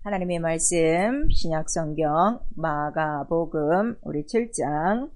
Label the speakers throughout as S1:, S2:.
S1: 하나님의 말씀 신약성경 마가복음 우리 7장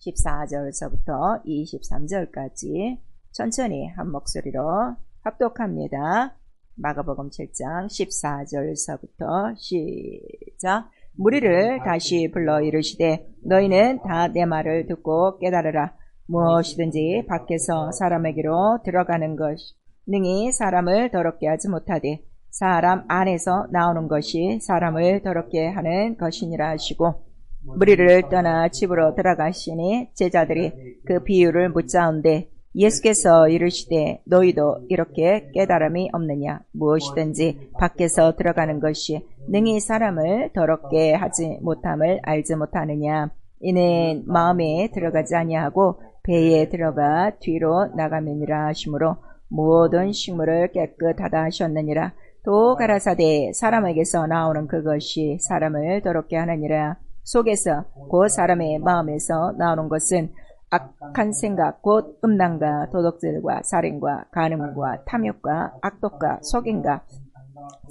S1: 14절서부터 23절까지 천천히 한 목소리로 합독합니다. 마가복음 7장 14절서부터 시작. 무리를 다시 불러 이르시되 너희는 다 내 말을 듣고 깨달으라. 무엇이든지 밖에서 사람에게로 들어가는 것이 능히 사람을 더럽게 하지 못하되 사람 안에서 나오는 것이 사람을 더럽게 하는 것이니라 하시고 무리를 떠나 집으로 들어가시니 제자들이 그 비유를 묻자온데 예수께서 이르시되 너희도 이렇게 깨달음이 없느냐. 무엇이든지 밖에서 들어가는 것이 능히 사람을 더럽게 하지 못함을 알지 못하느냐. 이는 마음에 들어가지 아니하고 배에 들어가 뒤로 나가느니라 하시므로 모든 식물을 깨끗하다 하셨느니라. 또 가라사대 사람에게서 나오는 그것이 사람을 더럽게 하느니라. 속에서 곧 사람의 마음에서 나오는 것은 악한 생각 곧 음란과 도둑질과 살인과 간음과 탐욕과 악독과 속임과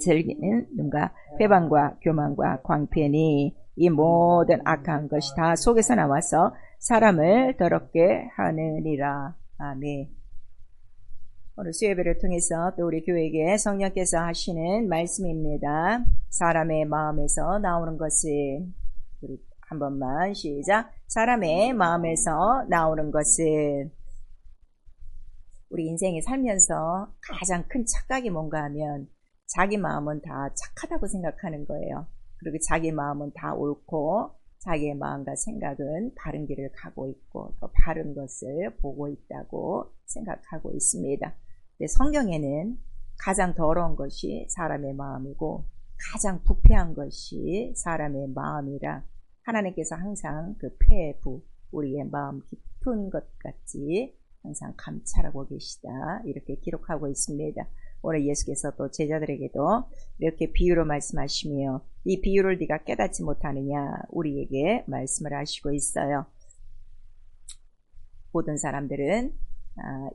S1: 즐기는 눈과 배반과 교만과 광패니 이 모든 악한 것이 다 속에서 나와서 사람을 더럽게 하느니라. 아멘. 오늘 수요예배를 통해서 또 우리 교회에게 성령께서 하시는 말씀입니다. 사람의 마음에서 나오는 것은 우리 한 번만 시작. 사람의 마음에서 나오는 것은 우리 인생에 살면서 가장 큰 착각이 뭔가 하면 자기 마음은 다 착하다고 생각하는 거예요. 그리고 자기 마음은 다 옳고 자기의 마음과 생각은 바른 길을 가고 있고 또 바른 것을 보고 있다고 생각하고 있습니다. 성경에는 가장 더러운 것이 사람의 마음이고 가장 부패한 것이 사람의 마음이라 하나님께서 항상 그 폐부 우리의 마음 깊은 것 같이 항상 감찰하고 계시다 이렇게 기록하고 있습니다. 오늘 예수께서 또 제자들에게도 이렇게 비유로 말씀하시며 이 비유를 네가 깨닫지 못하느냐 우리에게 말씀을 하시고 있어요. 모든 사람들은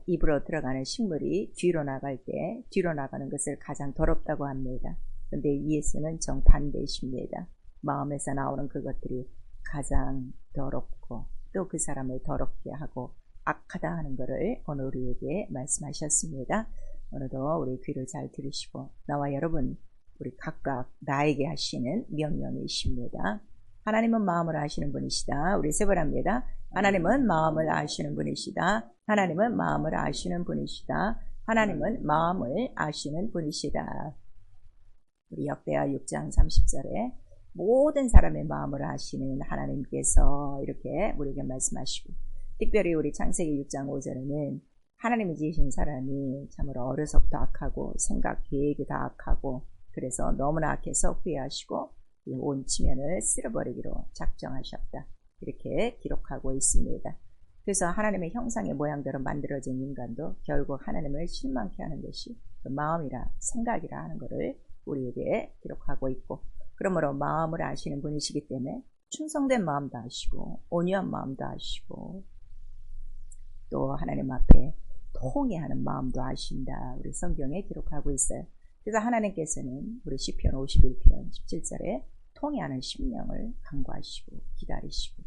S1: 입으로 들어가는 식물이 뒤로 나갈 때 뒤로 나가는 것을 가장 더럽다고 합니다. 그런데 예수는 정반대이십니다. 마음에서 나오는 그것들이 가장 더럽고 또 그 사람을 더럽게 하고 악하다 하는 것을 오늘 우리에게 말씀하셨습니다. 오늘도 우리 귀를 잘 들으시고 나와 여러분 우리 각각 나에게 하시는 명령이십니다. 하나님은 마음을 아시는 분이시다. 우리 세 번 합니다. 하나님은 마음을 아시는 분이시다. 하나님은 마음을 아시는 분이시다. 하나님은 마음을 아시는 분이시다. 우리 역대하 6장 30절에 모든 사람의 마음을 아시는 하나님께서 이렇게 우리에게 말씀하시고 특별히 우리 창세기 6장 5절에는 하나님이 지으신 사람이 참으로 어려서부터 악하고 생각 계획이 다 악하고 그래서 너무나 악해서 후회하시고 온 지면을 쓸어버리기로 작정하셨다. 이렇게 기록하고 있습니다. 그래서 하나님의 형상의 모양대로 만들어진 인간도 결국 하나님을 실망케 하는 것이 그 마음이라 생각이라 하는 것을 우리에게 기록하고 있고 그러므로 마음을 아시는 분이시기 때문에 충성된 마음도 아시고 온유한 마음도 아시고 또 하나님 앞에 통회하는 마음도 아신다. 우리 성경에 기록하고 있어요. 그래서 하나님께서는 우리 시편 51편 17절에 통회하는 심령을 간구하시고 기다리시고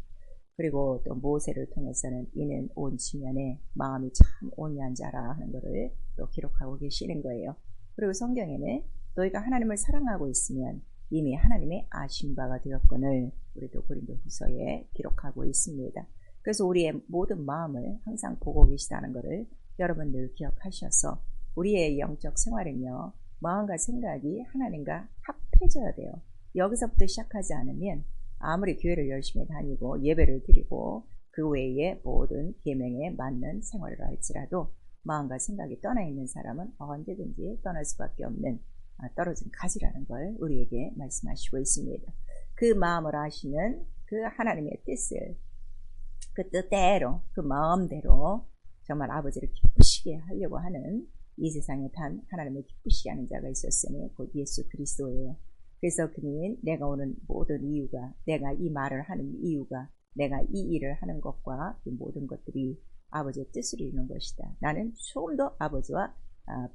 S1: 그리고 또 모세를 통해서는 이는 온 지면에 마음이 참 온유한 자라 하는 것을 또 기록하고 계시는 거예요. 그리고 성경에는 너희가 하나님을 사랑하고 있으면 이미 하나님의 아신 바가 되었거늘 우리도 고린도후서에 기록하고 있습니다. 그래서 우리의 모든 마음을 항상 보고 계시다는 것을 여러분들 기억하셔서 우리의 영적 생활은요 마음과 생각이 하나님과 합해져야 돼요. 여기서부터 시작하지 않으면 아무리 교회를 열심히 다니고 예배를 드리고 그 외에 모든 계명에 맞는 생활을 할지라도 마음과 생각이 떠나 있는 사람은 언제든지 떠날 수밖에 없는 떨어진 가지라는 걸 우리에게 말씀하시고 있습니다. 그 마음을 아시는 그 하나님의 뜻을 그 뜻대로 그 마음대로 정말 아버지를 기쁘시게 하려고 하는 이 세상에 단 하나님을 기쁘시게 하는 자가 있었으니 곧 예수 그리스도예요. 그래서 그는 내가 오는 모든 이유가 내가 이 말을 하는 이유가 내가 이 일을 하는 것과 그 모든 것들이 아버지의 뜻을 이루는 것이다. 나는 조금도 아버지와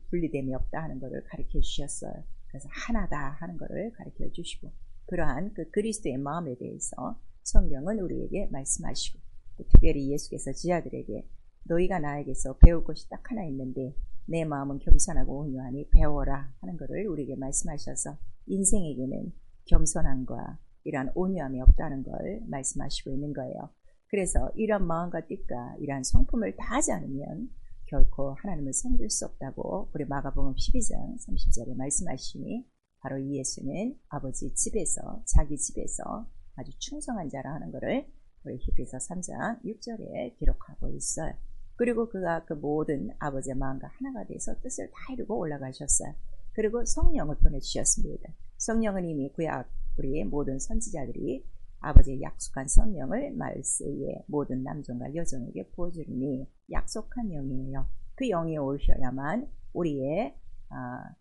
S1: 분리됨이 없다 하는 것을 가르쳐 주셨어요. 그래서 하나다 하는 것을 가르쳐 주시고 그러한 그 그리스도의 마음에 대해서 성경은 우리에게 말씀하시고 또 특별히 예수께서 지하들에게 너희가 나에게서 배울 것이 딱 하나 있는데 내 마음은 겸손하고 온유하니 배워라 하는 것을 우리에게 말씀하셔서 인생에게는 겸손함과 이러한 온유함이 없다는 걸 말씀하시고 있는 거예요. 그래서 이런 마음과 뜻과 이러한 성품을 다 하지 않으면 결코 하나님을 섬길 수 없다고 우리 마가복음 12장 30절에 말씀하시니 바로 이 예수는 아버지 집에서 자기 집에서 아주 충성한 자라 하는 것을 우리 히브리서 3장 6절에 기록하고 있어요. 그리고 그가 그 모든 아버지의 마음과 하나가 돼서 뜻을 다 이루고 올라가셨어요. 그리고 성령을 보내주셨습니다. 성령은 이미 구약 우리 모든 선지자들이 아버지의 약속한 성령을 말세에 모든 남종과 여종에게 부어주리니 약속한 영이에요. 그 영이 오셔야만 우리의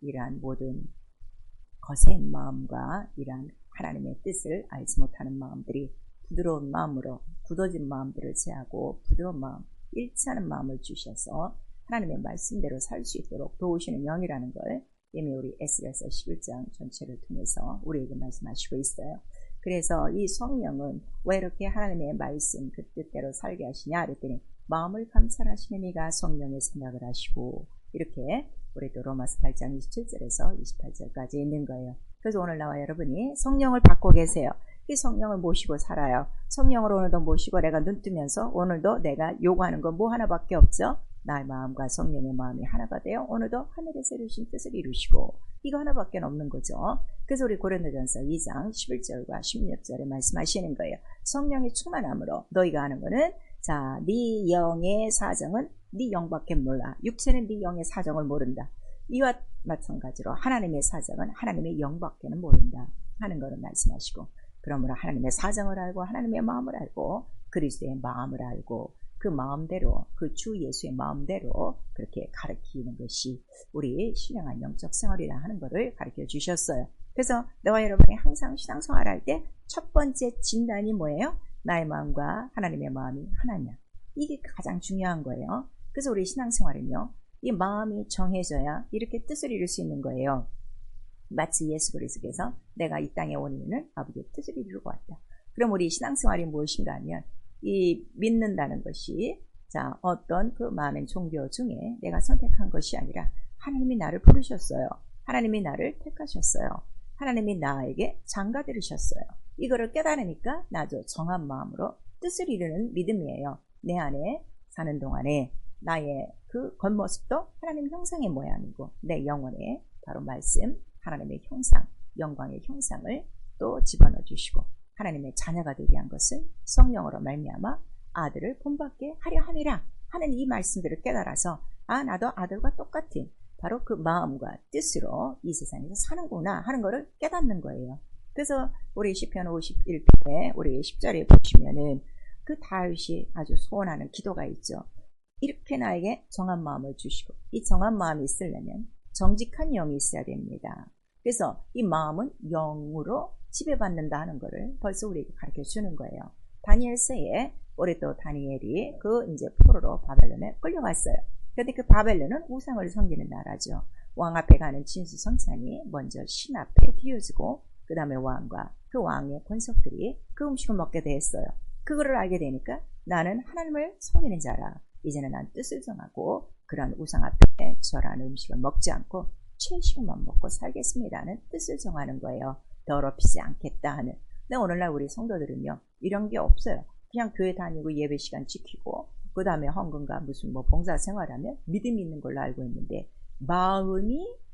S1: 이러한 모든 거센 마음과 이러한 하나님의 뜻을 알지 못하는 마음들이 부드러운 마음으로 굳어진 마음들을 제하고 부드러운 마음, 일치하는 마음을 주셔서 하나님의 말씀대로 살 수 있도록 도우시는 영이라는 걸 이미 우리 에스겔서 11장 전체를 통해서 우리에게 말씀하시고 있어요. 그래서 이 성령은 왜 이렇게 하나님의 말씀 그 뜻대로 살게 하시냐 그랬더니 마음을 감찰하시는 이가 성령의 생각을 하시고 이렇게 우리도 로마서 8장 27절에서 28절까지 있는 거예요. 그래서 오늘 나와 여러분이 성령을 받고 계세요. 이 성령을 모시고 살아요. 성령을 오늘도 모시고 내가 눈 뜨면서 오늘도 내가 요구하는 건 뭐 하나밖에 없죠. 나의 마음과 성령의 마음이 하나가 되어 오늘도 하늘에서 이루신 뜻을 이루시고 이거 하나밖에 없는 거죠. 그래서 우리 고린도전서 2장 11절과 16절에 말씀하시는 거예요. 성령의 충만함으로 너희가 하는 거는 자, 네 영의 사정은 네 영밖에 몰라. 육체는 네 영의 사정을 모른다. 이와 마찬가지로 하나님의 사정은 하나님의 영밖에는 모른다 하는 것을 말씀하시고 그러므로 하나님의 사정을 알고 하나님의 마음을 알고 그리스도의 마음을 알고 그 마음대로 그 주 예수의 마음대로 그렇게 가르치는 것이 우리 신령한 영적 생활이라 하는 것을 가르쳐 주셨어요. 그래서 너와 여러분이 항상 신앙생활 할 때 첫 번째 진단이 뭐예요? 나의 마음과 하나님의 마음이 하나냐. 이게 가장 중요한 거예요. 그래서 우리 신앙생활은요. 이 마음이 정해져야 이렇게 뜻을 이룰 수 있는 거예요. 마치 예수 그리스도께서 내가 이 땅에 온 이유는 아버지의 뜻을 이루고 왔다. 그럼 우리 신앙생활이 무엇인가 하면 이 믿는다는 것이 자 어떤 그 많은 종교 중에 내가 선택한 것이 아니라 하나님이 나를 부르셨어요. 하나님이 나를 택하셨어요. 하나님이 나에게 장가 들으셨어요. 이거를 깨달으니까 나도 정한 마음으로 뜻을 이루는 믿음이에요. 내 안에 사는 동안에 나의 그 겉모습도 하나님 형상의 모양이고 내 영혼에 바로 말씀 하나님의 형상, 영광의 형상을 또 집어넣어 주시고 하나님의 자녀가 되게 한 것은 성령으로 말미암아 아들을 본받게 하려 함이라 하는 이 말씀들을 깨달아서 아 나도 아들과 똑같은 바로 그 마음과 뜻으로 이 세상에서 사는구나 하는 것을 깨닫는 거예요. 그래서 우리 시편 51편에 우리 10절에 보시면은 그 다윗이 아주 소원하는 기도가 있죠. 이렇게 나에게 정한 마음을 주시고 이 정한 마음이 있으려면 정직한 영이 있어야 됩니다. 그래서 이 마음은 영으로 지배받는다 하는 것을 벌써 우리에게 가르쳐 주는 거예요. 다니엘서에 우리 또 다니엘이 그 이제 포로로 바벨론에 끌려갔어요. 그런데 그 바벨론은 우상을 섬기는 나라죠. 왕 앞에 가는 진수성찬이 먼저 신 앞에 띄워지고 그 다음에 왕과 그 왕의 권속들이 그 음식을 먹게 됐어요. 그거를 알게 되니까 나는 하나님을 섬기는 자라. 이제는 난 뜻을 정하고 그런 우상 앞에 절한 음식을 먹지 않고 채식만 먹고 살겠습니다는 뜻을 정하는 거예요. 더럽히지 않겠다 하는. 근데 오늘날 우리 성도들은요. 이런 게 없어요. 그냥 교회 다니고 예배 시간 지키고 그 다음에 헌금과 무슨 뭐 봉사 생활하면 믿음이 있는 걸로 알고 있는데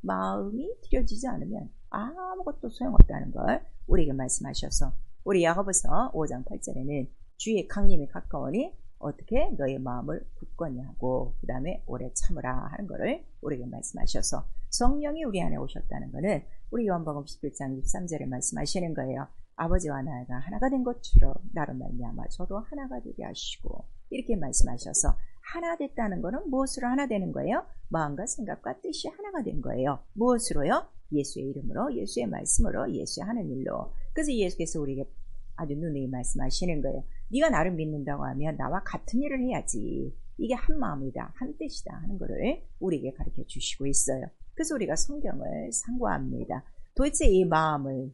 S1: 마음이 들여지지 않으면 아무것도 소용없다는 걸 우리에게 말씀하셔서 우리 야고보서 5장 8절에는 주의 강림이 가까우니 어떻게 너의 마음을 굳건히 하고 그 다음에 오래 참으라 하는 것을 우리에게 말씀하셔서 성령이 우리 안에 오셨다는 것은 우리 요한복음 11장 63절에 말씀하시는 거예요. 아버지와 나가 하나가 된 것처럼 나로 말미암아 저도 하나가 되게 하시고 이렇게 말씀하셔서 하나 됐다는 것은 무엇으로 하나 되는 거예요? 마음과 생각과 뜻이 하나가 된 거예요. 무엇으로요? 예수의 이름으로 예수의 말씀으로 예수의 하는 일로. 그래서 예수께서 우리에게 아주 누누이 말씀하시는 거예요. 네가 나를 믿는다고 하면 나와 같은 일을 해야지. 이게 한 마음이다, 한 뜻이다 하는 것을 우리에게 가르쳐 주시고 있어요. 그래서 우리가 성경을 상고합니다. 도대체 이 마음을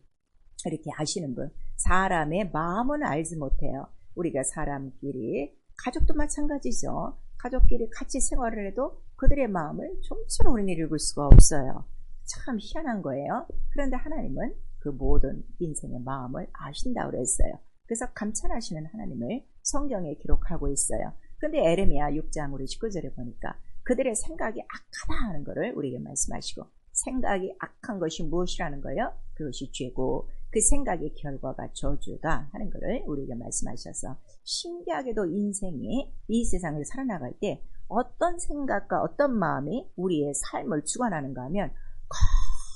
S1: 이렇게 아시는 분, 사람의 마음은 알지 못해요. 우리가 사람끼리, 가족도 마찬가지죠. 가족끼리 같이 생활을 해도 그들의 마음을 좀처럼 우리는 읽을 수가 없어요. 참 희한한 거예요. 그런데 하나님은 그 모든 인생의 마음을 아신다고 그랬어요. 그래서 감찰하시는 하나님을 성경에 기록하고 있어요. 근데 에레미야 6장 우리 19절에 보니까 그들의 생각이 악하다 하는 것을 우리에게 말씀하시고, 생각이 악한 것이 무엇이라는 거예요? 그것이 죄고 그 생각의 결과가 저주다 하는 것을 우리에게 말씀하셔서, 신기하게도 인생이 이 세상을 살아나갈 때 어떤 생각과 어떤 마음이 우리의 삶을 주관하는가 하면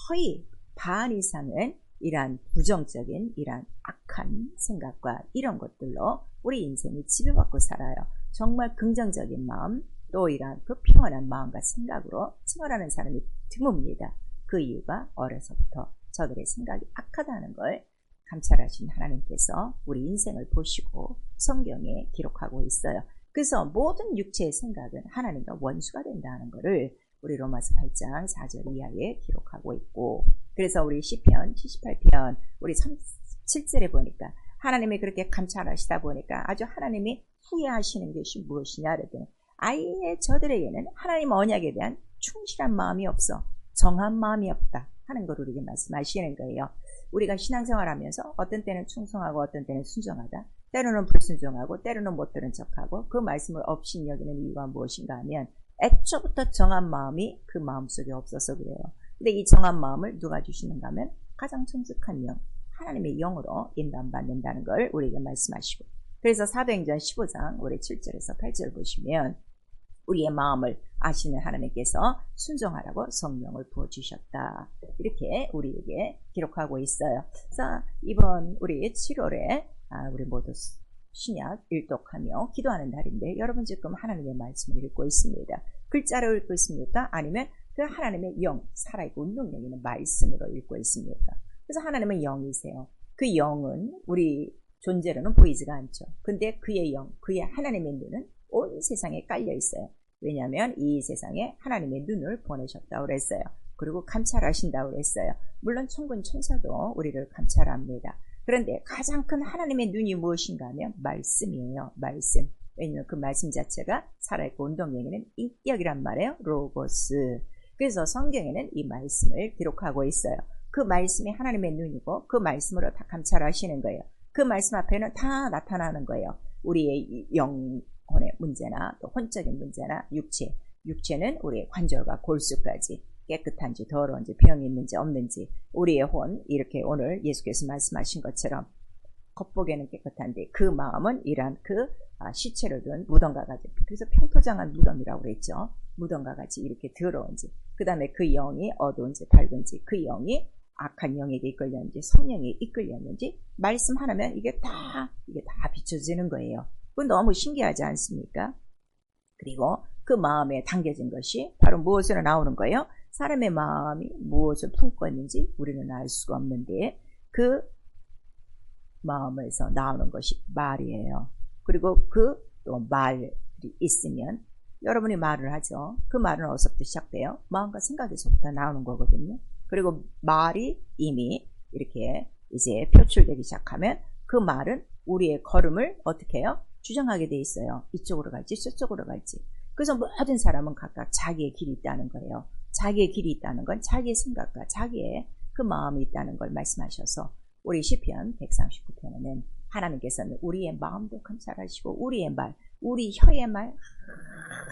S1: 거의 반 이상은 이러한 부정적인 이러한 악한 생각과 이런 것들로 우리 인생이 지배받고 살아요. 정말 긍정적인 마음, 또 이러한 그 평안한 마음과 생각으로 생활하는 사람이 드뭅니다. 그 이유가 어려서부터 저들의 생각이 악하다는 걸 감찰하신 하나님께서 우리 인생을 보시고 성경에 기록하고 있어요. 그래서 모든 육체의 생각은 하나님과 원수가 된다는 것을 우리 로마서 8장 4절 이하에 기록하고 있고, 그래서 우리 시편 78편 우리 7절에 보니까 하나님이 그렇게 감찰하시다 보니까 아주 하나님이 후회하시는 것이 무엇이냐 그랬더니, 아예 저들에게는 하나님 언약에 대한 충실한 마음이 없어, 정한 마음이 없다 하는 걸 우리에게 말씀하시는 거예요. 우리가 신앙생활하면서 어떤 때는 충성하고 어떤 때는 순종하다, 때로는 불순종하고 때로는 못 들은 척하고 그 말씀을 없인 여기는 이유가 무엇인가 하면 애초부터 정한 마음이 그 마음속에 없어서 그래요. 근데 이 정한 마음을 누가 주시는가 하면 가장 천직한 영, 하나님의 영으로 인도받는다는 걸 우리에게 말씀하시고, 그래서 사도행전 15장 우리 7절에서 8절 보시면 우리의 마음을 아시는 하나님께서 순종하라고 성령을 부어주셨다, 이렇게 우리에게 기록하고 있어요. 자, 이번 우리 7월에 우리 모두 신약 일독하며 기도하는 날인데, 여러분 지금 하나님의 말씀을 읽고 있습니다. 글자로 읽고 있습니까? 아니면 그 하나님의 영, 살아있고 운동력 있는 말씀으로 읽고 있습니까? 그래서 하나님은 영이세요. 그 영은 우리 존재로는 보이지가 않죠. 근데 그의 영, 그의 하나님의 눈은 온 세상에 깔려 있어요. 왜냐하면 이 세상에 하나님의 눈을 보내셨다고 그랬어요. 그리고 감찰하신다고 그랬어요. 물론 천군 천사도 우리를 감찰합니다. 그런데 가장 큰 하나님의 눈이 무엇인가 하면 말씀이에요. 말씀. 왜냐하면 그 말씀 자체가 살아있고 운동력 있는 인격이란 말이에요. 로고스. 그래서 성경에는 이 말씀을 기록하고 있어요. 그 말씀이 하나님의 눈이고 그 말씀으로 다 감찰하시는 거예요. 그 말씀 앞에는 다 나타나는 거예요. 우리의 영혼의 문제나 또 혼적인 문제나 육체는 우리의 관절과 골수까지 깨끗한지 더러운지 병이 있는지 없는지, 우리의 혼, 이렇게 오늘 예수께서 말씀하신 것처럼 겉보기에는 깨끗한데 그 마음은 이러한 그 시체를 둔 무덤과 같이, 그래서 평토장한 무덤이라고 그랬죠. 무덤과 같이 이렇게 더러운지, 그 다음에 그 영이 어두운지 밝은지, 그 영이 악한 영에게 이끌렸는지 성령에 이끌렸는지 말씀 하나면 이게 다 비춰지는 거예요. 그건 너무 신기하지 않습니까? 그리고 그 마음에 담겨진 것이 바로 무엇으로 나오는 거예요? 사람의 마음이 무엇을 품고 있는지 우리는 알 수가 없는데 그 마음에서 나오는 것이 말이에요. 그리고 그 또 말이 있으면 여러분이 말을 하죠. 그 말은 어디서부터 시작돼요? 마음과 생각에서부터 나오는 거거든요. 그리고 말이 이미 이렇게 이제 표출되기 시작하면 그 말은 우리의 걸음을 어떻게 해요? 주장하게 돼 있어요. 이쪽으로 갈지 저쪽으로 갈지. 그래서 모든 사람은 각각 자기의 길이 있다는 거예요. 자기의 길이 있다는 건 자기의 생각과 자기의 그 마음이 있다는 걸 말씀하셔서 우리 시편 139편에는 하나님께서는 우리의 마음도 감찰하시고 우리의 말, 우리 혀의 말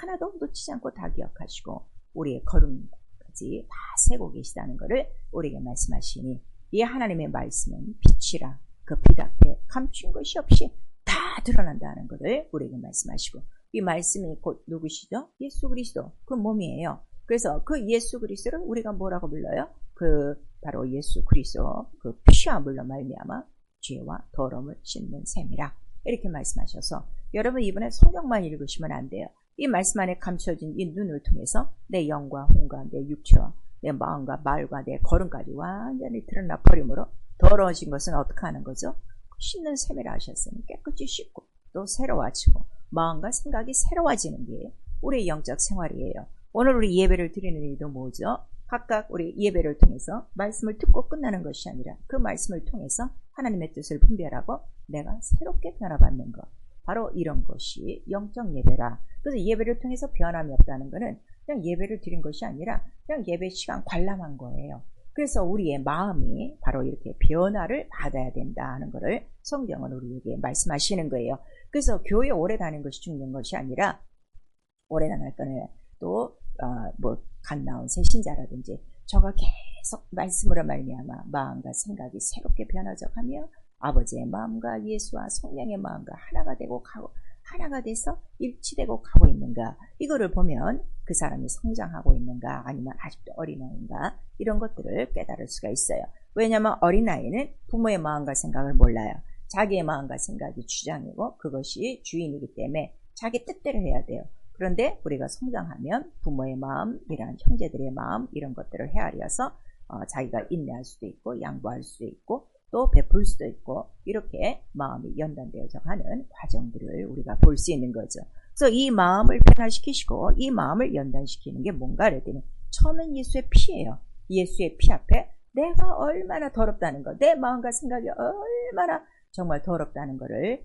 S1: 하나도 놓치지 않고 다 기억하시고 우리의 걸음까지 다 세고 계시다는 것을 우리에게 말씀하시니, 이 하나님의 말씀은 빛이라 그 빛 앞에 감춘 것이 없이 다 드러난다는 것을 우리에게 말씀하시고, 이 말씀이 곧 누구시죠? 예수 그리스도, 그 몸이에요. 그래서 그 예수 그리스도를 우리가 뭐라고 불러요? 그 바로 예수 그리스도 그 피와 물로 말미암아 죄와 더러움을 씻는 셈이라, 이렇게 말씀하셔서 여러분 이번에 성경만 읽으시면 안 돼요. 이 말씀 안에 감춰진 이 눈을 통해서 내 영과 혼과 내 육체와 내 마음과 말과 내 걸음까지 완전히 드러나 버림으로 더러워진 것은 어떻게 하는 거죠? 씻는 셈이라 하셨으니 깨끗이 씻고 또 새로워지고 마음과 생각이 새로워지는 게 우리의 영적 생활이에요. 오늘 우리 예배를 드리는 일도 뭐죠? 각각 우리 예배를 통해서 말씀을 듣고 끝나는 것이 아니라 그 말씀을 통해서 하나님의 뜻을 분별하고 내가 새롭게 변화받는 것. 바로 이런 것이 영적 예배라. 그래서 예배를 통해서 변함이 없다는 것은 그냥 예배를 드린 것이 아니라 그냥 예배 시간 관람한 거예요. 그래서 우리의 마음이 바로 이렇게 변화를 받아야 된다 하는 것을 성경은 우리에게 말씀하시는 거예요. 그래서 교회 오래 다니는 것이 중요한 것이 아니라 오래 다닐 거는 또 갓 나온 새 신자라든지 저가 계속 말씀으로 말미암아 마음과 생각이 새롭게 변화져가며 아버지의 마음과 예수와 성령의 마음과 하나가 되고 가고 하나가 돼서 일치되고 가고 있는가, 이거를 보면 그 사람이 성장하고 있는가 아니면 아직도 어린아이인가 이런 것들을 깨달을 수가 있어요. 왜냐하면 어린아이는 부모의 마음과 생각을 몰라요. 자기의 마음과 생각이 주장이고 그것이 주인이기 때문에 자기 뜻대로 해야 돼요. 그런데 우리가 성장하면 부모의 마음, 이런 형제들의 마음 이런 것들을 헤아려서 자기가 인내할 수도 있고 양보할 수도 있고 또 베풀 수도 있고 이렇게 마음이 연단되어져 가는 과정들을 우리가 볼 수 있는 거죠. 그래서 이 마음을 변화시키시고 이 마음을 연단시키는 게 뭔가 그랬더니 처음엔 예수의 피예요. 예수의 피 앞에 내가 얼마나 더럽다는 거, 내 마음과 생각이 얼마나 정말 더럽다는 거를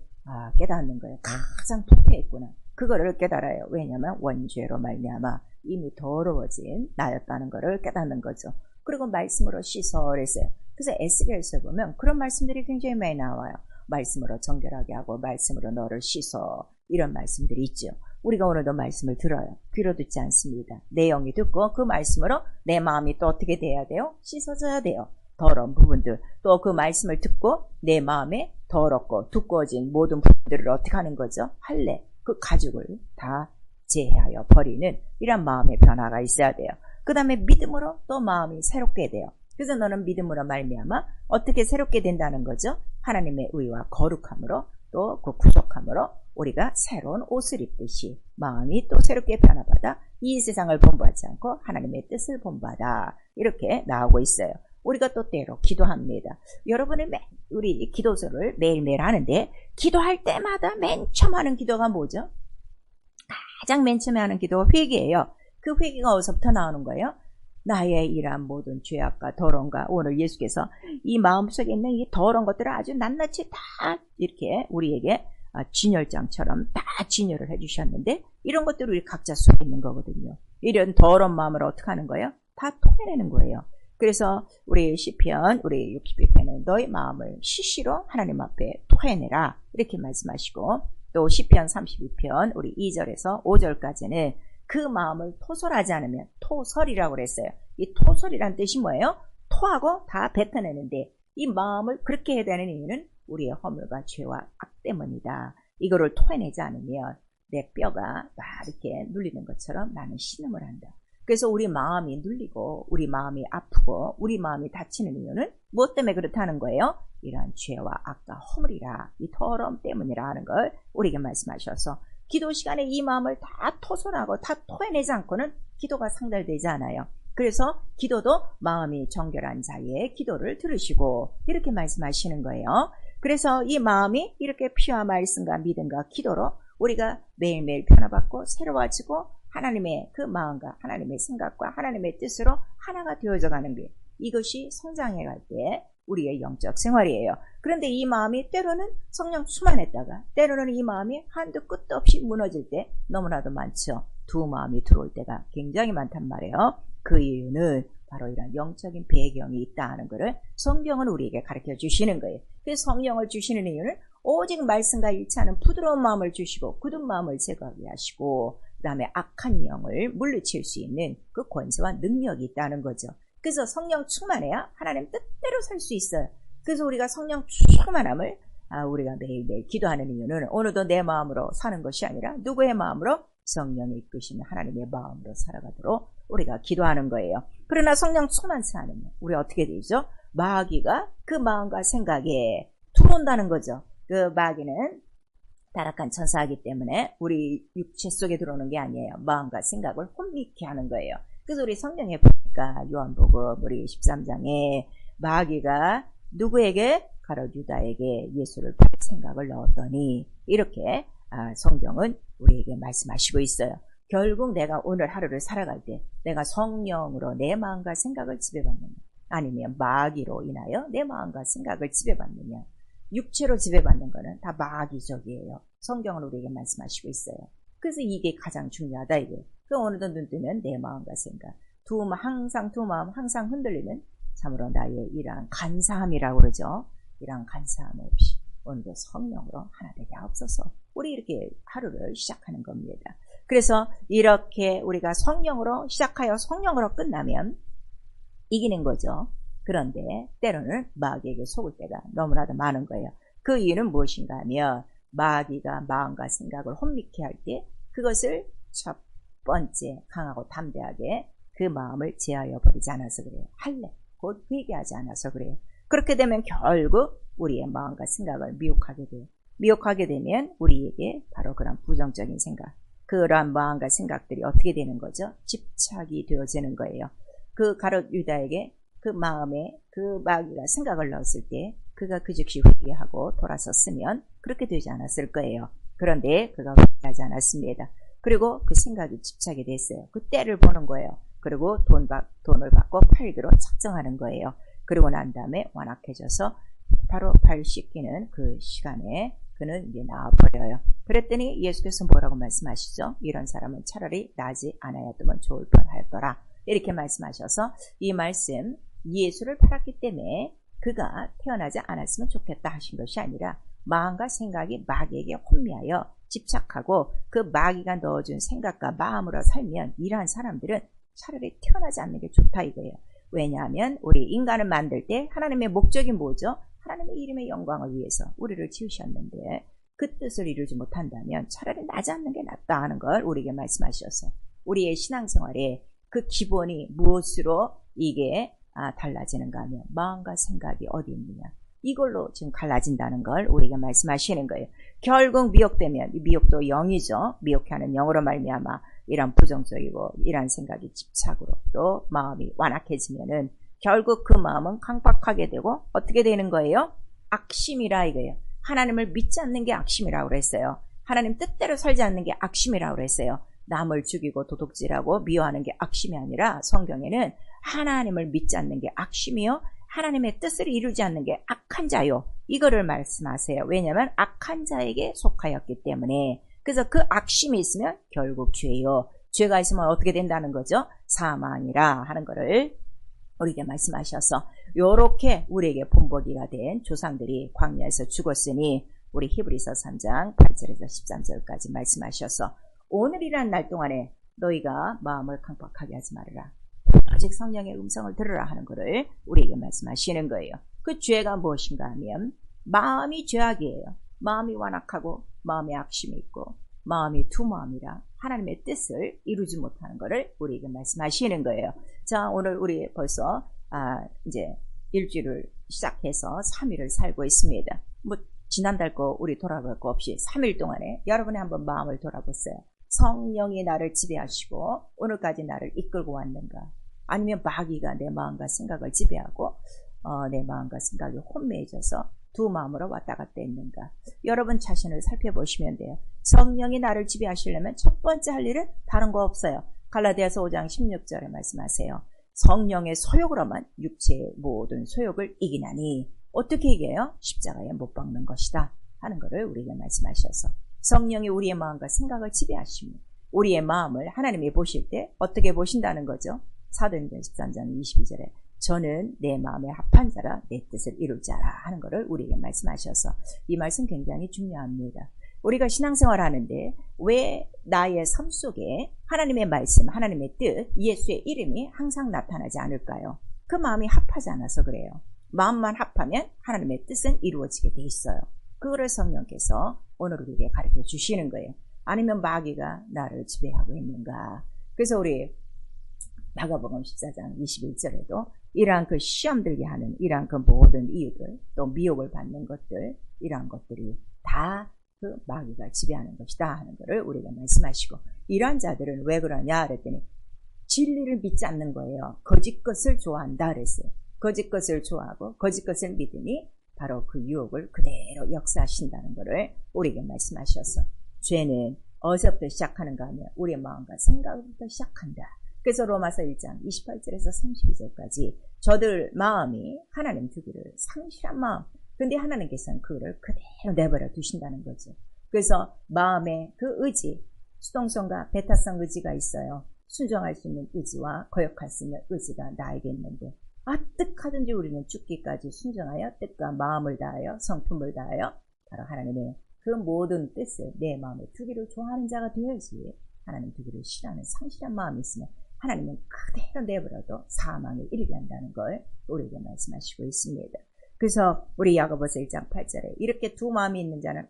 S1: 깨닫는 거예요. 가장 부패했구나. 그거를 깨달아요. 왜냐하면 원죄로 말미암아 이미 더러워진 나였다는 거를 깨닫는 거죠. 그리고 말씀으로 씻어 그랬어요. 그래서 에스겔서에 보면 그런 말씀들이 굉장히 많이 나와요. 말씀으로 정결하게 하고 말씀으로 너를 씻어, 이런 말씀들이 있죠. 우리가 오늘도 말씀을 들어요. 귀로 듣지 않습니다. 내 영이 듣고 그 말씀으로 내 마음이 또 어떻게 돼야 돼요? 씻어져야 돼요. 더러운 부분들, 또 그 말씀을 듣고 내 마음에 더럽고 두꺼워진 모든 부분들을 어떻게 하는 거죠? 할례, 그 가죽을 다 제하여 버리는 이런 마음의 변화가 있어야 돼요. 그 다음에 믿음으로 또 마음이 새롭게 돼요. 그래서 너는 믿음으로 말미암아 어떻게 새롭게 된다는 거죠? 하나님의 의와 거룩함으로 또 그 구속함으로 우리가 새로운 옷을 입듯이 마음이 또 새롭게 변화받아 이 세상을 본받지 않고 하나님의 뜻을 본받아 이렇게 나오고 있어요. 우리가 또 때로 기도합니다. 여러분의 우리 기도서를 매일매일 하는데 기도할 때마다 맨 처음 하는 기도가 뭐죠? 가장 맨 처음에 하는 기도가 회개예요. 그 회개가 어디서부터 나오는 거예요? 나의 이러한 모든 죄악과 더러움과, 오늘 예수께서 이 마음속에 있는 이 더러운 것들을 아주 낱낱이 다 이렇게 우리에게 진열장처럼 다 진열을 해주셨는데 이런 것들이 우리 각자 속에 있는 거거든요. 이런 더러운 마음을 어떻게 하는 거예요? 다 토해내는 거예요. 그래서 우리 시편 우리 62편은 너의 마음을 시시로 하나님 앞에 토해내라 이렇게 말씀하시고, 또 시편 32편 우리 2절에서 5절까지는 그 마음을 토설하지 않으면, 토설이라고 그랬어요. 이 토설이란 뜻이 뭐예요? 토하고 다 뱉어내는데 이 마음을 그렇게 해야 되는 이유는 우리의 허물과 죄와 악 때문이다. 이거를 토해내지 않으면 내 뼈가 막 이렇게 눌리는 것처럼 나는 신음을 한다. 그래서 우리 마음이 눌리고 우리 마음이 아프고 우리 마음이 다치는 이유는 무엇 때문에 그렇다는 거예요? 이러한 죄와 악과 허물이라, 이 더러움 때문이라 하는 걸 우리에게 말씀하셔서 기도 시간에 이 마음을 다 토설하고 다 토해내지 않고는 기도가 상달되지 않아요. 그래서 기도도 마음이 정결한 자의 기도를 들으시고 이렇게 말씀하시는 거예요. 그래서 이 마음이 이렇게 피와 말씀과 믿음과 기도로 우리가 매일매일 변화받고 새로워지고 하나님의 그 마음과 하나님의 생각과 하나님의 뜻으로 하나가 되어져 가는 게, 이것이 성장해 갈 때 우리의 영적 생활이에요. 그런데 이 마음이 때로는 성령 충만했다가 때로는 이 마음이 한도 끝도 없이 무너질 때 너무나도 많죠. 두 마음이 들어올 때가 굉장히 많단 말이에요. 그 이유는 바로 이런 영적인 배경이 있다 하는 것을 성경은 우리에게 가르쳐 주시는 거예요. 그래서 성령을 주시는 이유는 오직 말씀과 일치하는 부드러운 마음을 주시고 굳은 마음을 제거하게 하시고 그 다음에 악한 영을 물리칠 수 있는 그 권세와 능력이 있다는 거죠. 그래서 성령 충만해야 하나님 뜻대로 살 수 있어요. 그래서 우리가 성령 충만함을 우리가 매일매일 기도하는 이유는 오늘도 내 마음으로 사는 것이 아니라 누구의 마음으로? 성령이 이끄시는 하나님의 마음으로 살아가도록 우리가 기도하는 거예요. 그러나 성령 충만치 않으면 우리 어떻게 되죠? 마귀가 그 마음과 생각에 들어온다는 거죠. 그 마귀는 타락한 천사이기 때문에 우리 육체 속에 들어오는 게 아니에요. 마음과 생각을 혼미케 하는 거예요. 그래서 우리 성경에 보니까 요한복음 우리 13장에 마귀가 누구에게? 가롯 유다에게 예수를 팔 생각을 넣었더니 이렇게 성경은 우리에게 말씀하시고 있어요. 결국 내가 오늘 하루를 살아갈 때 내가 성령으로 내 마음과 생각을 지배받느냐, 아니면 마귀로 인하여 내 마음과 생각을 지배받느냐. 육체로 지배받는 거는 다 마귀적이에요. 성경은 우리에게 말씀하시고 있어요. 그래서 이게 가장 중요하다 이게. 그 어느덧 눈 뜨면 내 마음과 생각, 두 마음 항상 흔들리는 참으로 나의 이러한 간사함이라고 그러죠. 이러한 간사함 없이 오늘도 성령으로 하나 되게 하옵소서. 우리 이렇게 하루를 시작하는 겁니다. 그래서 이렇게 우리가 성령으로 시작하여 성령으로 끝나면 이기는 거죠. 그런데 때로는 마귀에게 속을 때가 너무나도 많은 거예요. 그 이유는 무엇인가 하면 마귀가 마음과 생각을 혼미케 할 때 그것을 첫 번째 강하고 담대하게 그 마음을 제하여 버리지 않아서 그래요. 할래 곧 회개하지 않아서 그래요. 그렇게 되면 결국 우리의 마음과 생각을 미혹하게 돼요. 미혹하게 되면 우리에게 바로 그런 부정적인 생각, 그러한 마음과 생각들이 어떻게 되는 거죠? 집착이 되어지는 거예요. 그 가룟 유다에게 그 마음에 그 마귀가 생각을 넣었을 때 그가 그 즉시 회개하고 돌아섰으면 그렇게 되지 않았을 거예요. 그런데 그가 회개하지 않았습니다. 그리고 그 생각이 집착이 됐어요. 그 때를 보는 거예요. 그리고 돈을 받고 팔기로 작정하는 거예요. 그리고 난 다음에 완악해져서 바로 발 씻기는 그 시간에 그는 이제 나와버려요. 그랬더니 예수께서 뭐라고 말씀하시죠? 이런 사람은 차라리 나지 않아야더면 좋을 뻔하였더라. 이렇게 말씀하셔서 이 말씀, 예수를 팔았기 때문에 그가 태어나지 않았으면 좋겠다 하신 것이 아니라 마음과 생각이 마귀에게 혼미하여 집착하고 그 마귀가 넣어준 생각과 마음으로 살면 이러한 사람들은 차라리 태어나지 않는 게 좋다 이거예요. 왜냐하면 우리 인간을 만들 때 하나님의 목적이 뭐죠? 하나님의 이름의 영광을 위해서 우리를 지으셨는데 그 뜻을 이루지 못한다면 차라리 나지 않는 게 낫다 하는 걸 우리에게 말씀하셔서 우리의 신앙생활에 그 기본이 무엇으로 이게 달라지는가 하면 마음과 생각이 어디 있느냐, 이걸로 지금 갈라진다는 걸 우리에게 말씀하시는 거예요. 결국 미혹되면, 미혹도 영이죠. 미혹하는 영으로 말미암아 이런 부정적이고 이런 생각이 집착으로 또 마음이 완악해지면은 결국 그 마음은 강박하게 되고 어떻게 되는 거예요? 악심이라 이거예요. 하나님을 믿지 않는 게 악심이라고 그랬어요. 하나님 뜻대로 살지 않는 게 악심이라고 그랬어요. 남을 죽이고 도둑질하고 미워하는 게 악심이 아니라 성경에는 하나님을 믿지 않는 게 악심이요, 하나님의 뜻을 이루지 않는 게 악한 자요, 이거를 말씀하세요. 왜냐하면 악한 자에게 속하였기 때문에. 그래서 그 악심이 있으면 결국 죄요. 죄가 있으면 어떻게 된다는 거죠? 사망이라 하는 거를 우리에게 말씀하셔서 요렇게 우리에게 본보기가 된 조상들이 광야에서 죽었으니 우리 히브리서 3장 8절에서 13절까지 말씀하셔서 오늘이란 날 동안에 너희가 마음을 강박하게 하지 말아라. 오직 성령의 음성을 들으라 하는 것을 우리에게 말씀하시는 거예요. 그 죄가 무엇인가 하면 마음이 죄악이에요. 마음이 완악하고 마음에 악심이 있고 마음이 두 마음이라 하나님의 뜻을 이루지 못하는 것을 우리에게 말씀하시는 거예요. 자, 오늘 우리 벌써 이제 일주일을 시작해서 3일을 살고 있습니다. 뭐 지난달 거 우리 돌아볼 거 없이 3일 동안에 여러분이 한번 마음을 돌아보세요. 성령이 나를 지배하시고 오늘까지 나를 이끌고 왔는가? 아니면 마귀가 내 마음과 생각을 지배하고 내 마음과 생각이 혼미해져서 두 마음으로 왔다 갔다 했는가? 여러분 자신을 살펴보시면 돼요. 성령이 나를 지배하시려면 첫 번째 할 일은 다른 거 없어요. 갈라디아서 5장 16절에 말씀하세요. 성령의 소욕으로만 육체의 모든 소욕을 이기나니 어떻게 이겨요? 십자가에 못 박는 것이다 하는 것을 우리에게 말씀하셔서 성령이 우리의 마음과 생각을 지배하시며 우리의 마음을 하나님이 보실 때 어떻게 보신다는 거죠? 사도행전 13장 22절에 저는 내 마음에 합한 자라 내 뜻을 이룰 자라 하는 것을 우리에게 말씀하셔서 이 말씀 굉장히 중요합니다. 우리가 신앙생활 하는데 왜 나의 삶 속에 하나님의 말씀, 하나님의 뜻, 예수의 이름이 항상 나타나지 않을까요? 그 마음이 합하지 않아서 그래요. 마음만 합하면 하나님의 뜻은 이루어지게 돼 있어요. 그거를 성령께서 오늘 우리에게 가르쳐 주시는 거예요. 아니면 마귀가 나를 지배하고 있는가? 그래서 우리 마가복음 14장 21절에도 이러한 그 시험 들게 하는 이러한 그 모든 이유들, 또 미혹을 받는 것들, 이러한 것들이 다 그 마귀가 지배하는 것이다 하는 것을 우리가 말씀하시고, 이러한 자들은 왜 그러냐 그랬더니 진리를 믿지 않는 거예요. 거짓 것을 좋아한다 그랬어요. 거짓 것을 좋아하고 거짓 것을 믿으니 바로 그 유혹을 그대로 역사하신다는 것을 우리에게 말씀하셔서 죄는 어디서부터 시작하는가 하면 우리의 마음과 생각부터 시작한다. 그래서 로마서 1장 28절에서 32절까지 저들 마음이 하나님 두기를 상실한 마음. 근데 하나님께서는 그거를 그대로 내버려 두신다는 거죠. 그래서 마음에 그 의지, 수동성과 배타성 의지가 있어요. 순종할 수 있는 의지와 거역할 수 있는 의지가 나에게 있는데 뜻하든지 우리는 죽기까지 순종하여 뜻과 마음을 다하여 성품을 다하여 바로 하나님의 그 모든 뜻을 내 마음에 두기를 좋아하는 자가 되어야지. 하나님 두기를 싫어하는 상실한 마음이 있으면 하나님은 그대로 내버려도 사망에 이르게 한다는 걸 우리에게 말씀하시고 있습니다. 그래서 우리 야고보서 1장 8절에 이렇게 두 마음이 있는 자는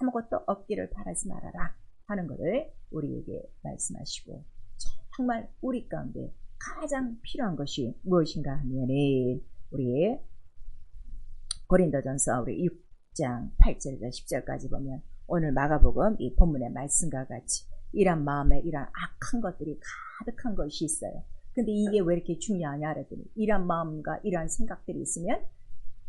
S1: 아무것도 얻기를 바라지 말아라 하는 것을 우리에게 말씀하시고, 정말 우리 가운데 가장 필요한 것이 무엇인가 하면은 우리 고린도전서 우리 6장 8절에서 10절까지 보면 오늘 마가복음 이 본문의 말씀과 같이 이런 마음에 이런 악한 것들이 가득한 것이 있어요. 근데 이게 왜 이렇게 중요하냐 그랬더니 이런 마음과 이런 생각들이 있으면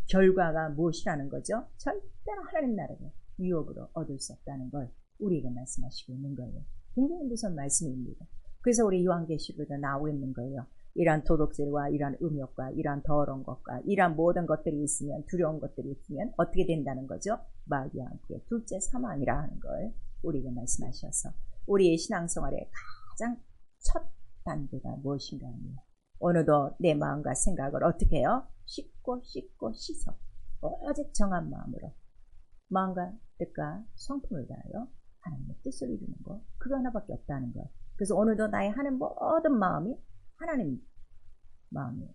S1: 결과가 무엇이라는 거죠? 절대로 하나님 나라를 유혹으로 얻을 수 없다는 걸 우리에게 말씀하시고 있는 거예요. 굉장히 무서운 말씀입니다. 그래서 우리 요한계시록에도 나오고 있는 거예요. 이러한 도둑질과 이러한 음욕과 이러한 더러운 것과 이러한 모든 것들이 있으면, 두려운 것들이 있으면 어떻게 된다는 거죠? 마귀와 함께 둘째 사망이라 하는 걸 우리에게 말씀하셔서 우리의 신앙생활의 가장 첫 단계가 무엇인가 하면 오늘도 내 마음과 생각을 어떻게 해요? 씻고 씻어 오직 정한 마음으로 마음과 뜻과 성품을 다하여 하나님의 뜻을 이루는 것, 그거 하나밖에 없다는 것. 그래서 오늘도 나의 하는 모든 마음이 하나님 마음이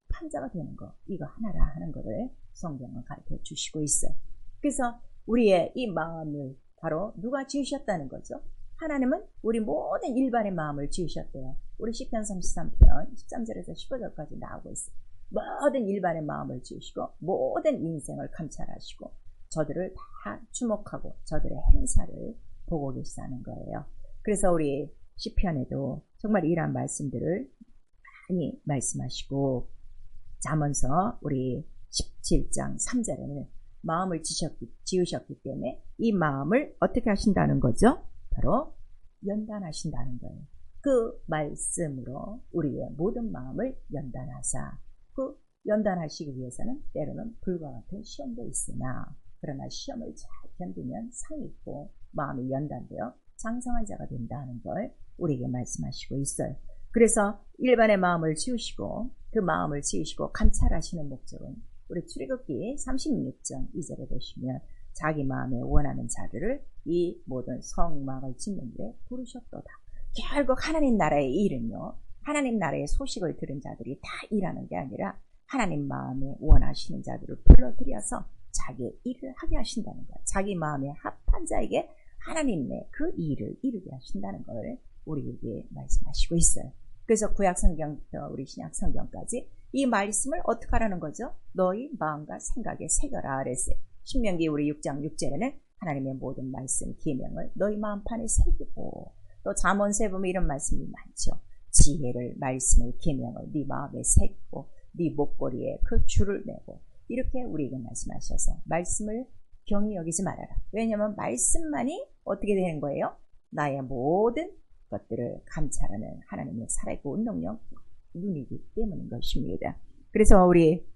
S1: 판자가 되는 것, 이거 하나라 하는 것을 성경은 가르쳐 주시고 있어요. 그래서 우리의 이 마음을 바로 누가 지으셨다는 거죠? 하나님은 우리 모든 일반의 마음을 지으셨대요. 우리 시편 33편 13절에서 15절까지 나오고 있어요. 모든 일반의 마음을 지으시고 모든 인생을 감찰하시고 저들을 다 주목하고 저들의 행사를 보고 계시다는 거예요. 그래서 우리 시편에도 정말 이러한 말씀들을 많이 말씀하시고, 잠언서 우리 17장 3절에는 마음을 지으셨기 때문에 이 마음을 어떻게 하신다는 거죠? 바로 연단하신다는 거예요. 그 말씀으로 우리의 모든 마음을 연단하사, 그 연단하시기 위해서는 때로는 불과 같은 시험도 있으나 그러나 시험을 잘 견디면 상이 있고 마음이 연단되어 장성한 자가 된다는 걸 우리에게 말씀하시고 있어요. 그래서 일반의 마음을 지우시고 그 마음을 지우시고 감찰하시는 목적은 우리 출애굽기 36장 2절에 보시면 자기 마음에 원하는 자들을 이 모든 성막을 짓는 데 부르셨도다. 결국 하나님 나라의 일은요, 하나님 나라의 소식을 들은 자들이 다 일하는 게 아니라 하나님 마음에 원하시는 자들을 불러들여서 자기의 일을 하게 하신다는 거예요. 자기 마음에 합한 자에게 하나님의 그 일을 이루게 하신다는 걸 우리에게 말씀하시고 있어요. 그래서 구약 성경부터 우리 신약 성경까지 이 말씀을 어떻게 하라는 거죠? 너희 마음과 생각에 새겨라 그랬어요. 신명기 우리 6장 6절에는 하나님의 모든 말씀, 계명을 너희 마음판에 새기고, 또 잠언서에 보면 이런 말씀이 많죠. 지혜를, 말씀을, 계명을 네 마음에 새기고 네 목걸이에 그 줄을 매고, 이렇게 우리에게 말씀하셔서 말씀을 경히 여기지 말아라. 왜냐하면 말씀만이 어떻게 되는 거예요? 나의 모든 것들을 감찰하는 하나님의 살아있고 운동력 눈이기 때문인 것입니다. 그래서 우리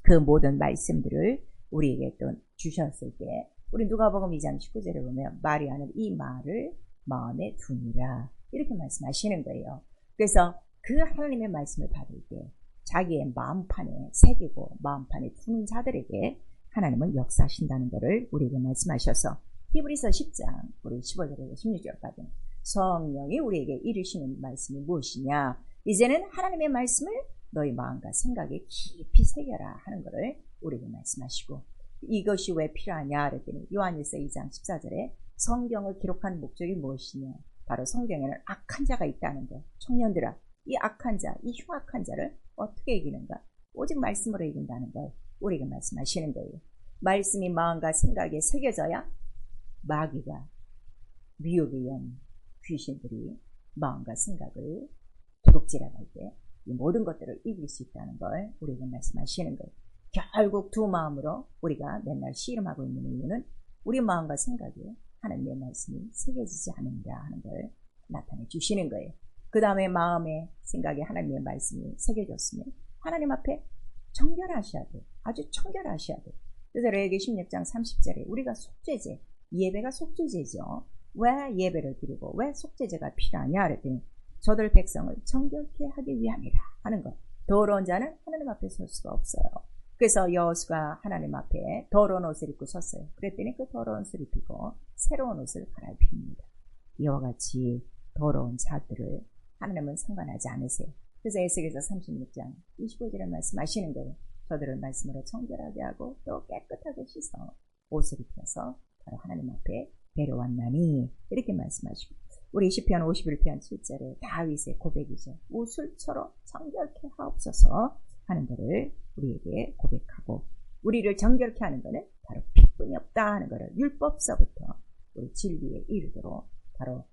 S1: 그 모든 말씀들을 우리에게 또 주셨을 때 우리 누가복음 2장 19절에 보면 마리아는 이 말을 마음에 두니라 이렇게 말씀하시는 거예요. 그래서 그 하나님의 말씀을 받을 때 자기의 마음판에 새기고 마음판에 두는 자들에게 하나님은 역사하신다는 것을 우리에게 말씀하셔서 히브리서 10장 우리 15절에서 16절까지는 성령이 우리에게 이르시는 말씀이 무엇이냐, 이제는 하나님의 말씀을 너희 마음과 생각에 깊이 새겨라 하는 것을 우리에게 말씀하시고, 이것이 왜 필요하냐 그랬더니 요한일서 2장 14절에 성경을 기록한 목적이 무엇이냐, 바로 성경에는 악한 자가 있다는 것. 청년들아, 이 악한 자, 이 흉악한 자를 어떻게 이기는가? 오직 말씀으로 이긴다는 걸 우리에게 말씀하시는 거예요. 말씀이 마음과 생각에 새겨져야 마귀가, 미혹의 영, 귀신들이 마음과 생각을 도둑질할 때 이 모든 것들을 이길 수 있다는 걸 우리에게 말씀하시는 거예요. 결국 두 마음으로 우리가 맨날 씨름하고 있는 이유는 우리 마음과 생각이 하나님의 말씀이 새겨지지 않는다 하는 걸 나타내 주시는 거예요. 그 다음에 마음에 생각에 하나님의 말씀이 새겨졌으면 하나님 앞에 정결하셔야 돼요. 아주 청결하셔야 돼요. 그래서 레위기 16장 30절에 우리가 속죄제, 예배가 속죄제죠. 왜 예배를 드리고 왜 속죄제가 필요하냐 그랬더니 저들 백성을 정결케 하기 위함이라 하는 것. 더러운 자는 하나님 앞에 설 수가 없어요. 그래서 여호수가 하나님 앞에 더러운 옷을 입고 섰어요. 그랬더니 그 더러운 옷을 입히고 새로운 옷을 갈아입힙니다. 이와 같이 더러운 자들을 하나님은 상관하지 않으세요. 그래서 에스겔서 36장 25절에 말씀하시는 거예요. 저들을 말씀으로 청결하게 하고 또 깨끗하게 씻어 옷을 입혀서 바로 하나님 앞에 데려왔나니 이렇게 말씀하시고, 우리 시편 51편 7절에 다윗의 고백이죠. 우술처럼 정결케 하옵소서 하는 것을 우리에게 고백하고, 우리를 정결케 하는 것은 바로 피뿐이 없다 하는 것을 율법서부터 우리 진리에 이르도록 바로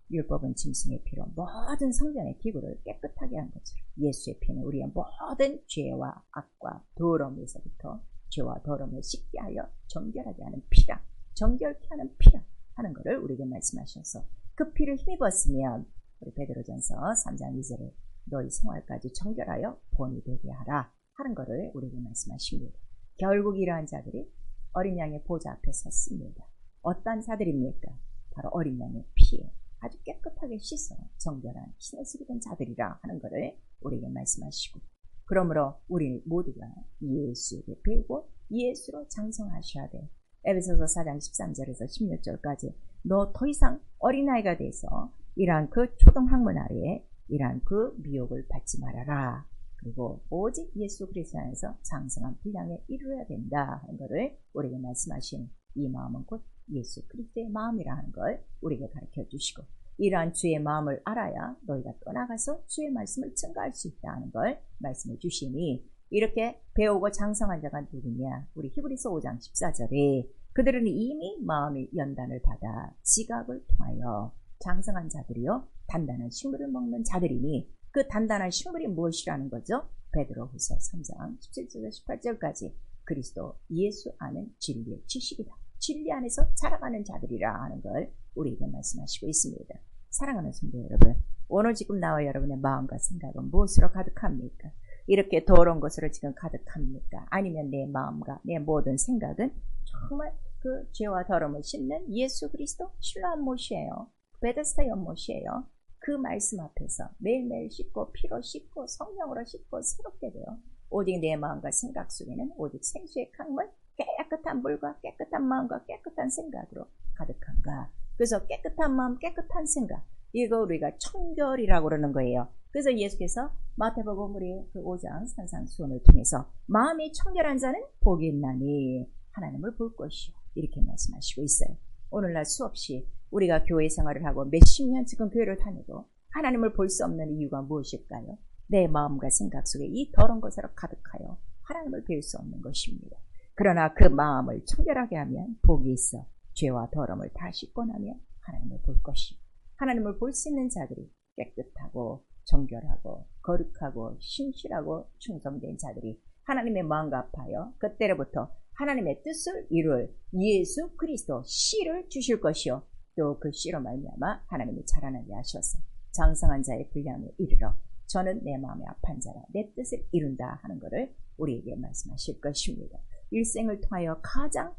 S1: 율법은 짐승의 피로 모든 성전의 기구를 깨끗하게 한 것처럼 예수의 피는 우리의 모든 죄와 악과 더러움에서부터 죄와 더러움을 씻게 하여 정결하게 하는 피라, 정결케 하는 피라 하는 것을 우리에게 말씀하셔서 그 피를 힘입었으면 우리 베드로전서 3장 2절에 너희 생활까지 정결하여 본이 되게 하라 하는 것을 우리에게 말씀하십니다. 결국 이러한 자들이 어린 양의 보좌 앞에 섰습니다. 어떤 자들입니까? 바로 어린 양의 피에 아주 깨끗하게 씻어 정결한 신옷을 입은 자들이라 하는 것을 우리에게 말씀하시고, 그러므로 우리 모두가 예수에게 배우고 예수로 장성하셔야 돼. 에베소서 4장 13절에서 16절까지 너 더 이상 어린아이가 돼서 이러한 그 초등학문 아래에 이러한 그 미혹을 받지 말아라. 그리고 오직 예수 그리스도 안에서 장성한 분량에 이르러야 된다 하는 것을 우리에게 말씀하신 이 마음은 곧 예수 그리스도의 마음이라 하는 걸 우리에게 가르쳐 주시고, 이러한 주의 마음을 알아야 너희가 떠나가서 주의 말씀을 증거할 수 있다는 걸 말씀해 주시니, 이렇게 배우고 장성한 자가 누구냐? 우리 히브리서 5장 14절에 그들은 이미 마음의 연단을 받아 지각을 통하여 장성한 자들이요 단단한 식물을 먹는 자들이니, 그 단단한 식물이 무엇이라는 거죠? 베드로후서 3장 17절에서 18절까지 그리스도 예수 아는 진리의 지식이다. 진리 안에서 자라가는 자들이라 하는 걸 우리에게 말씀하시고 있습니다. 사랑하는 성도 여러분, 오늘 지금 나와 여러분의 마음과 생각은 무엇으로 가득합니까? 이렇게 더러운 것으로 지금 가득합니까? 아니면 내 마음과 내 모든 생각은 정말 그 죄와 더러움을 씻는 예수 그리스도 신뢰한 못이에요. 베데스다 연못이에요. 그 말씀 앞에서 매일매일 씻고 피로 씻고 성령으로 씻고 새롭게 돼요. 오직 내 마음과 생각 속에는 오직 생수의 강물, 깨끗한 물과 깨끗한 마음과 깨끗한 생각으로 가득한가. 그래서 깨끗한 마음, 깨끗한 생각, 이거 우리가 청결이라고 그러는 거예요. 그래서 예수께서 마태복음 우리 그 5장 산상수훈을 통해서 마음이 청결한 자는 복이 있나니 하나님을 볼 것이요 이렇게 말씀하시고 있어요. 오늘날 수없이 우리가 교회 생활을 하고 몇십 년 지금 교회를 다녀도 하나님을 볼 수 없는 이유가 무엇일까요? 내 마음과 생각 속에 이 더러운 것으로 가득하여 하나님을 뵐 수 없는 것입니다. 그러나 그 마음을 청결하게 하면 복이 있어 죄와 더러움을 다 씻고 나면 하나님을 볼 것이고, 하나님을 볼 수 있는 자들이 깨끗하고 정결하고 거룩하고 신실하고 충성된 자들이 하나님의 마음과 합하여 그때로부터 하나님의 뜻을 이룰 예수 그리스도 씨를 주실 것이요 또 그 씨로 말미암아 하나님이 자라나게 하셔서 장성한 자의 분량에 이르러 저는 내 마음에 합한 자라 내 뜻을 이룬다 하는 것을 우리에게 말씀하실 것입니다. 일생을 통하여 가장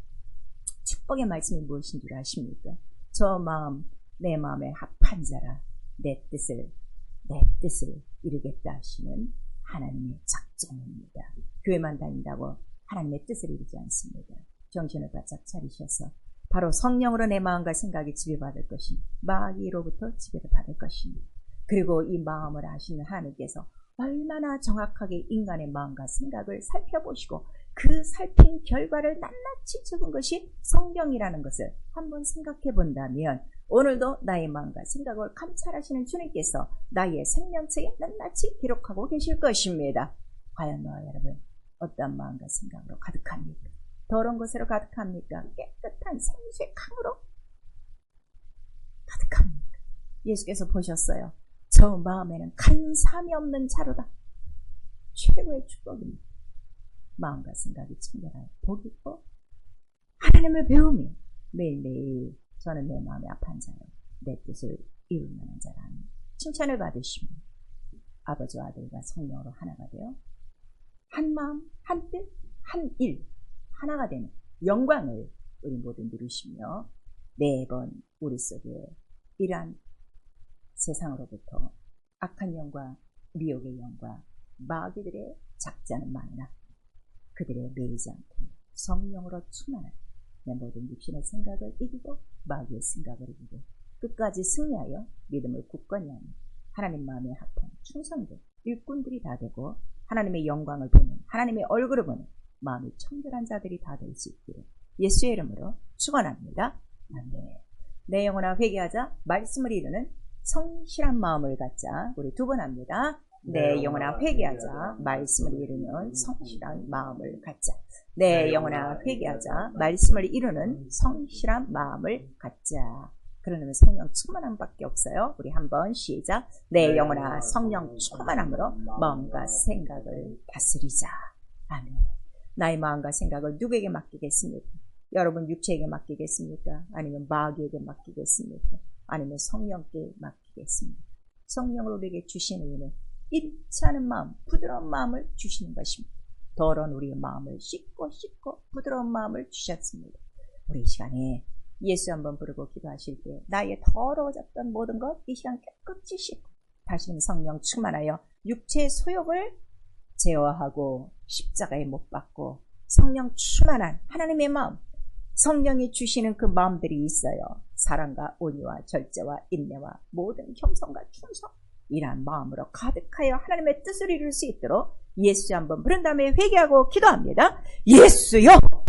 S1: 축복의 말씀이 무엇인 줄 아십니까? 저 마음, 내 마음에 합한 자라 내 뜻을 이루겠다 하시는 하나님의 작정입니다. 교회만 다닌다고 하나님의 뜻을 이루지 않습니다. 정신을 바짝 차리셔서 바로 성령으로 내 마음과 생각이 지배받을 것입니다. 마귀로부터 지배를 받을 것입니다. 그리고 이 마음을 아시는 하나님께서 얼마나 정확하게 인간의 마음과 생각을 살펴보시고 그 살핀 결과를 낱낱이 적은 것이 성경이라는 것을 한번 생각해 본다면, 오늘도 나의 마음과 생각을 감찰하시는 주님께서 나의 생명책에 낱낱이 기록하고 계실 것입니다. 과연 너와 여러분 어떤 마음과 생각으로 가득합니까? 더러운 것으로 가득합니까? 깨끗한 생수의 강으로 가득합니까? 예수께서 보셨어요. 저 마음에는 간삼이 없는 자로다. 최고의 축복입니다. 마음과 생각이 청결하여 복이 있고 하나님을 배우며 매일매일 저는 내 마음에 합한 자요 내 뜻을 이룰 만한 자라니 칭찬을 받으시며 아버지와 아들과 성령으로 하나가 되어 한 마음, 한 뜻, 한 일, 하나가 되는 영광을 우리 모두 누리시며 매번 우리 속에 이러한 세상으로부터 악한 영과 미혹의 영과 마귀들의 작자는 많으나 그들의 매이지 않고 성령으로 충만한 내 모든 육신의 생각을 이기고 마귀의 생각을 이기고 끝까지 승리하여 믿음을 굳건히 하며 하나님 마음에 합한 충성된 일꾼들이 다 되고 하나님의 영광을 보는 하나님의 얼굴을 보는 마음이 청결한 자들이 다 될 수 있기를 예수의 이름으로 축원합니다. 아멘. 내 영혼아 회개하자 말씀을 이루는 성실한 마음을 갖자. 우리 두 번 합니다. 내 영혼아 회개하자 말씀을 이루는 성실한 마음을 갖자. 내 영혼아 회개하자 말씀을 이루는 성실한 마음을 갖자. 그러면 성령 충만함밖에 없어요. 우리 한번 시작. 내 영혼아 성령 충만함으로 마음과 생각을 다스리자. 아멘. 나의 마음과 생각을 누구에게 맡기겠습니까? 여러분 육체에게 맡기겠습니까? 아니면 마귀에게 맡기겠습니까? 아니면 성령께 맡기겠습니까? 성령을 우리에게 주시는 이유는 잃지 않은 마음, 부드러운 마음을 주시는 것입니다. 더러운 우리의 마음을 씻고 부드러운 마음을 주셨습니다. 우리 이 시간에 예수 한번 부르고 기도하실 때 나의 더러워졌던 모든 것 이 시간 깨끗이 씻고 다시는 성령 충만하여 육체의 소욕을 제어하고 십자가에 못 박고 성령 충만한 하나님의 마음, 성령이 주시는 그 마음들이 있어요. 사랑과 온유와 절제와 인내와 모든 겸손과 충성 이러한 마음으로 가득하여 하나님의 뜻을 이룰 수 있도록 예수 한번 부른 다음에 회개하고 기도합니다. 예수여